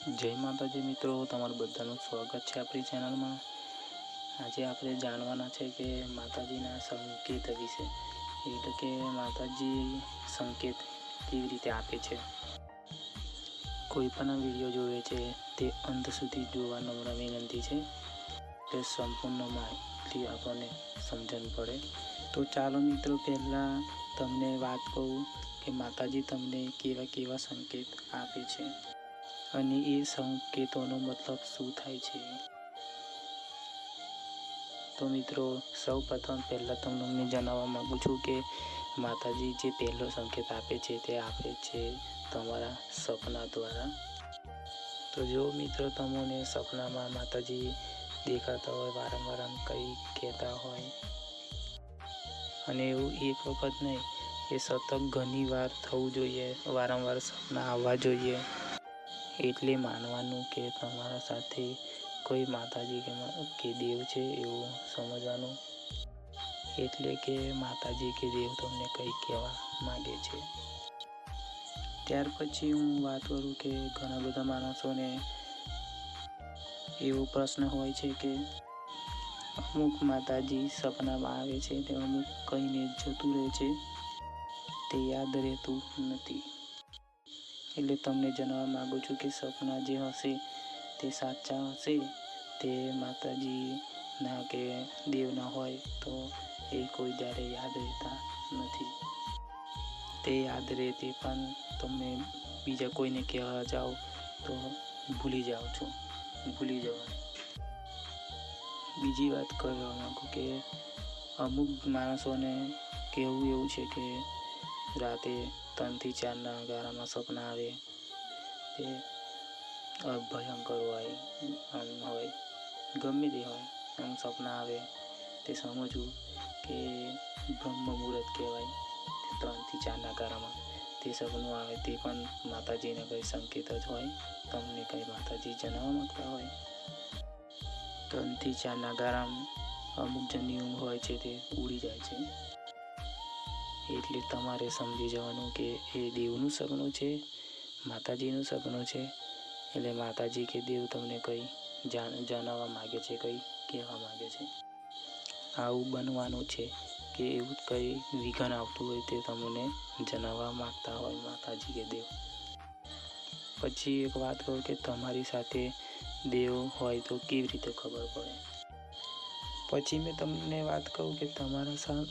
જય માતાજી મિત્રો, તમારું બધાનું સ્વાગત છે આપણી ચેનલમાં। આજે આપણે જાણવાના છે કે માતાજીના સંકેત વિશે, એટલે કે માતાજી સંકેત કેવી રીતે આપે છે। કોઈ પણ વિડીયો જોવે છે તે અંત સુધી જોવા નમ્ર વિનંતી છે, તે સંપૂર્ણ માહિતી આપણને સમજણ પડે। તો ચાલો મિત્રો, પહેલાં તમને વાત કહું કે માતાજી તમને કેવા કેવા સંકેત આપે છે અને એ સંકેતોનો મતલબ શું થાય છે। તો મિત્રો, સૌ પ્રથમ પહેલાં તમને જણાવવા માગું છું કે માતાજી જે પહેલો સંકેત આપે છે તે આપે છે તમારા સપના દ્વારા। તો જો મિત્રો તમને સપનામાં માતાજી દેખાતા હોય, વારંવાર કંઈ કહેતા હોય, અને એવું એક વખત નહીં, એ સતત ઘણી વાર થવું જોઈએ, વારંવાર સપના આવવા જોઈએ, એટલે માનવાનું કે તમારા સાથે કોઈ માતાજી કે દેવ છે એવું સમજવાનું। એટલે કે માતાજી કે દેવ તમને કંઈ કહેવા માગે છે। ત્યાર પછી હું વાત કરું કે ઘણા બધા માણસોને એવો પ્રશ્ન હોય છે કે અમુક માતાજી સપનામાં આવે છે તે અમુક કહીને જતું રહે છે, તે યાદ રહેતું નથી। એટલે તમને જણાવવા માગું છું કે સપના જે હશે તે સાચા હશે, તે માતાજીના કે દેવના હોય તો એ કોઈ જ્યારે યાદ રહેતા નથી। તે યાદ રહે તે પણ તમે બીજા કોઈને કહેવા જાઓ તો ભૂલી જાઓ છો, ભૂલી જવાય। બીજી વાત કરવા માગું કે અમુક માણસોને કહેવું એવું છે કે રાતે 3 થી 4ના ગાળામાં સપના આવે, તે ભયંકર હોય, આમ હોય, ગમે તે હોય, આમ સપના આવે તે સમજવું કે બ્રહ્મ મુહૂર્ત કહેવાય। 3 થી 4ના ગાળામાં તે સપનું આવે તે પણ માતાજીને કંઈ સંકેત જ હોય, તમને કંઈ માતાજી જણાવવા માગતા હોય। 3 થી 4ના ગાળામાં અમુક જણની ઊંઘ હોય છે તે ઉડી જાય છે, એટલે તમારે સમજી જવાનું કે એ દેવનું સપનું છે, માતાજીનું સપનું છે। એટલે માતાજી કે દેવ તમને કંઈ જણાવવા માગે છે, કંઈ કહેવા માગે છે। આવું બનવાનું છે કે એવું કંઈ વિઘન આવતું હોય તે તમને જણાવવા માગતા હોય માતાજી કે દેવ। પછી એક વાત કહું કે તમારી સાથે દેવ હોય તો કેવી રીતે ખબર પડે। પછી મેં તમને વાત કહું કે તમારા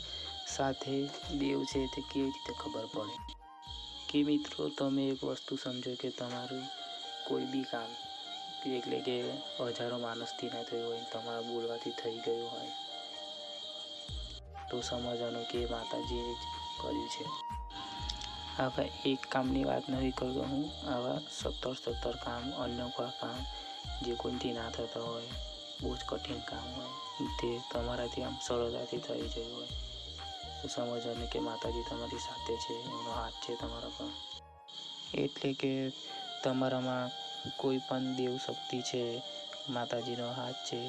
સાથે દેવ છે તે કેવી રીતે ખબર પડે। કે મિત્રો, તમે એક વસ્તુ સમજો કે તમારું કોઈ બી કામ, એટલે કે હજારો માણસથી ના થયું હોય, તમારા બોલવાથી થઈ ગયું હોય, તો સમજવાનું કે માતાજીએ જ કર્યું છે। આવા એક કામની વાત નથી કરતો હું, આવા 17 કામ, અન્ય કામ જે કોઈથી ના થતા હોય, બહુ જ કઠિન કામ હોય, તે તમારાથી આમ સરળતાથી થઈ ગયું હોય, તો સમજવાનું કે માતાજી તમારી સાથે છે, એમનો હાથ છે તમારા પર। એટલે કે તમારામાં કોઈ પણ દેવ શક્તિ છે, માતાજીનો હાથ છે,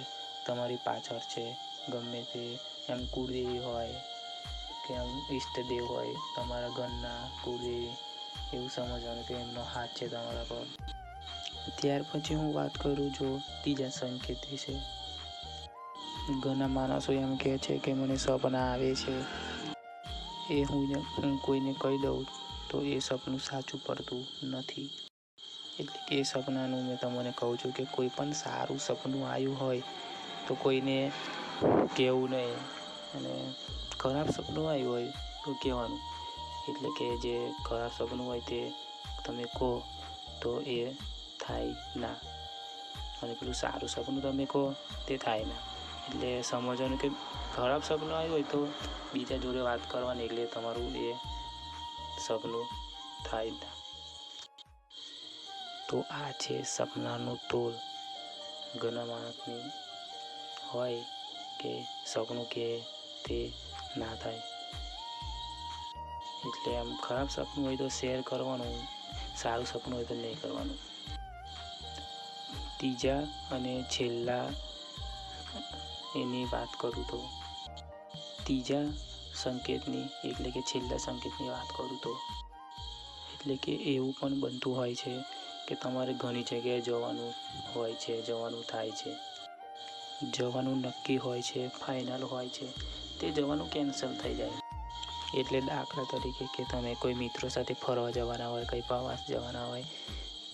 તમારી પાછળ છે, ગમે તે એમ કુળદેવી હોય કે એમ ઈષ્ટદેવ હોય, તમારા ઘરના કુળદેવી, એવું સમજવાનું કે એમનો હાથ છે તમારા પર। ત્યાર પછી હું વાત કરું જો ત્રીજા સંકેત વિશે। ઘણા માણસો એમ કહે છે કે મને સપના આવે છે, એ હું કોઈને કહી દઉં તો એ સપનું સાચું પડતું નથી। એટલે કે એ સપનાનું મેં તમને કહું છું કે કોઈ પણ સારું સપનું આવ્યું હોય તો કોઈને કહેવું નહીં, અને ખરાબ સપનું આવ્યું હોય તો કહેવાનું। એટલે કે જે ખરાબ સપનું હોય તે તમે કહો તો એ થાય ના, અને પેલું સારું સપનું તમે કહો તે થાય ના। એટલે સમજવાનું કે ખરાબ સપનું આવ્યું હોય તો બીજા જોડે વાત કરવાની, એટલે તમારું એ સપનું થાય ના। તો આ છે સપનાનું તોલ। ઘણા માણસની હોય કે સપનું કે તે ના થાય, એટલે આમ ખરાબ સપનું હોય તો શેર કરવાનું, સારું સપનું હોય તો નહીં કરવાનું। ત્રીજા અને છેલ્લા એની વાત કરું તો ત્રીજા સંકેતની, એટલે કે છેલ્લા સંકેતની વાત કરું તો, એટલે કે એવું પણ બનતું હોય છે કે તમારે ઘણી જગ્યાએ જવાનું હોય છે, જવાનું થાય છે, જવાનું નક્કી હોય છે, ફાઇનલ હોય છે, તે જવાનું કેન્સલ થઈ જાય. એટલે દાખલા તરીકે કે તમે કોઈ મિત્રો સાથે ફરવા જવાના હોય, કંઈ પ્રવાસ જવાના હોય,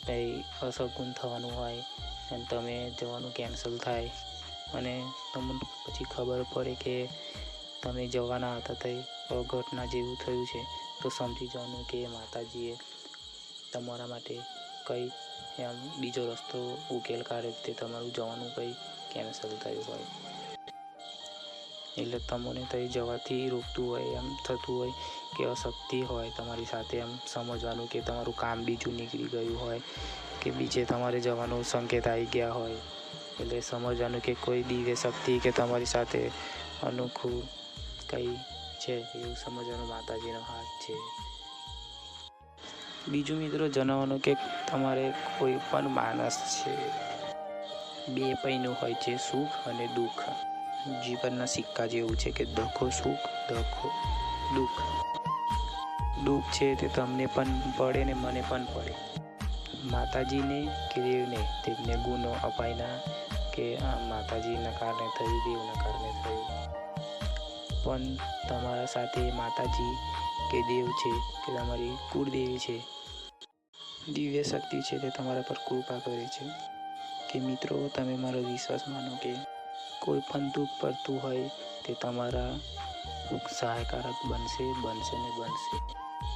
કંઈ અસગુન થવાનું હોય અને તમે જવાનું કેન્સલ થાય અને તમને પછી ખબર પડે કે તમે જવાના હતા તે અઘટના જેવું થયું છે, તો સમજી જવાનું કે માતાજીએ તમારા માટે કંઈ એમ બીજો રસ્તો ઉકેલ કાઢ્યો, તે તમારું જવાનું કંઈ કેન્સલ થયું હોય. એટલે તમને ત્યાં જવાથી રોકતું હોય, એમ થતું હોય કે અશક્તિ હોય તમારી સાથે, એમ સમજવાનું કે તમારું કામ બીજું નીકળી ગયું હોય કે બીજે તમારે જવાનું સંકેત આવી ગયા હોય. એટલે સમજવાનું કે કોઈ દિવ્ય શક્તિ કે તમારી સાથે અનોખું કંઈ છે એવું સમજવાનું માતાજીનો હાથ છે. બીજું મિત્રો જણાવવાનું કે તમારે કોઈ પણ માણસ છે, બે પૈનું હોય છે, સુખ અને દુઃખ. જીવનના સિક્કા જેવું છે કે દખો સુખ, દખો દુઃખ. દુઃખ છે તે તમને પણ પડે ને મને પણ પડે. માતાજીને કે દેવને તેમને ગુનો અપાયના કે આ માતાજીના કારણે થયું, દેવના કારણે થયું. પણ તમારા સાથે માતાજી કે દેવ છે કે તમારી કુળદેવી છે, દિવ્ય શક્તિ છે, તે તમારા પર કૃપા કરે છે કે મિત્રો તમે મારો વિશ્વાસ માનો કે કોઈ પણ દુઃખ પડતું હોય તે તમારા સહાયકારક બનશે ને બનશે.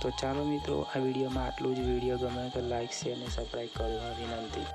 તો ચાલો મિત્રો, આ વિડીયોમાં આટલું જ. વિડીયો ગમે તો લાઈક, શેર અને સબસ્ક્રાઈબ કરવા વિનંતી.